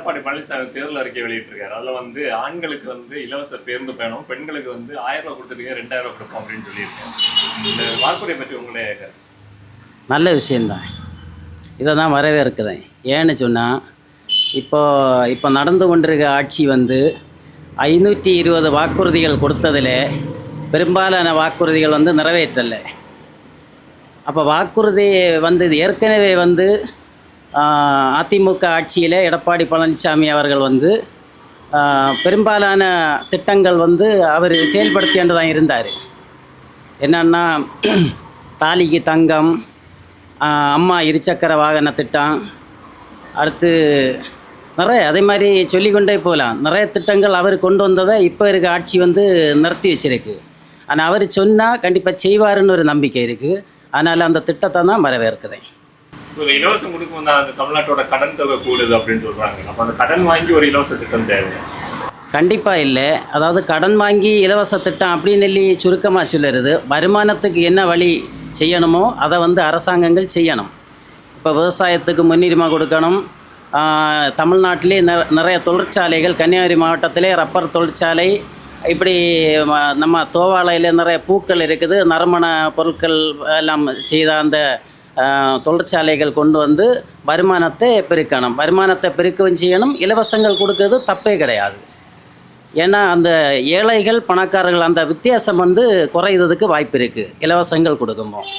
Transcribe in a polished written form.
எடப்பாடி பழனிசாமி தேர்தல் அறிக்கை வெளியிட்டிருக்காரு. அதுல ஆண்களுக்கு இலவச பேருந்து பயணம், பெண்களுக்கு 1000 ரூபாய் கொடுத்துருக்கீங்க, 2000 ரூபாய் கொடுப்போம் அப்படின்னு சொல்லியிருக்காரு. இந்த வாக்குறுதியை பற்றி உங்களுடைய கருத்து? நல்ல விஷயந்தான். இதை தான் வரவேற்குதேன். ஏன்னு சொன்னால் இப்போ நடந்து கொண்டிருக்க ஆட்சி 520 வாக்குறுதிகள் கொடுத்ததில் பெரும்பாலான வாக்குறுதிகள் நிறைவேற்றலை. அப்போ வாக்குறுதி ஏற்கனவே அதிமுக ஆட்சியில் எடப்பாடி பழனிசாமி அவர்கள் பெரும்பாலான திட்டங்கள் அவர் செயல்படுத்தியாண்டு தான் இருந்தார். என்னன்னா தாலிக்கு தங்கம், அம்மா இருசக்கர வாகன திட்டம், அடுத்து நிறைய அதே மாதிரி சொல்லிக்கொண்டே போகலாம். நிறைய திட்டங்கள் அவர் கொண்டு வந்ததை இப்போ இருக்க ஆட்சி நிறுத்தி வச்சிருக்கு. ஆனால் அவர் சொன்னால் கண்டிப்பாக செய்வாருன்னு ஒரு நம்பிக்கை இருக்குது. அதனால் அந்த திட்டத்தை தான் வரவேற்குதேன். இலவசம் கொடுக்கும் அந்த தமிழ்நாட்டோட கடன் தொகை கூடுது அப்படின்னு சொல்கிறாங்க. அப்போ அந்த கடன் வாங்கி ஒரு இலவச திட்டம் தேவை? கண்டிப்பாக இல்லை. அதாவது கடன் வாங்கி இலவச திட்டம் அப்படின்னு சொல்லி சுருக்கமாக சொல்லுறது, வருமானத்துக்கு என்ன வழி செய்யணுமோ அதை அரசாங்கங்கள் செய்யணும். இப்போ விவசாயத்துக்கு முன்னுரிமை கொடுக்கணும். தமிழ்நாட்டிலே நிறைய தொழிற்சாலைகள், கன்னியாகுமரி மாவட்டத்திலே ரப்பர் தொழிற்சாலை, இப்படி நம்ம தோவாளையில் நிறைய பூக்கள் இருக்குது, நறுமண பொருட்கள் எல்லாம் செய்த அந்த தொழிற்சாலைகள் கொண்டு வருமானத்தை பெருக்கணும். வருமானத்தை பெருக்கவும் செய்யணும். இலவசங்கள் கொடுக்கறது தப்பே கிடையாது. ஏன்னா அந்த ஏழைகள் பணக்காரர்கள் அந்த வித்தியாசம் குறையிறதுக்கு வாய்ப்பு இருக்குது இலவசங்கள் கொடுக்கும்போது.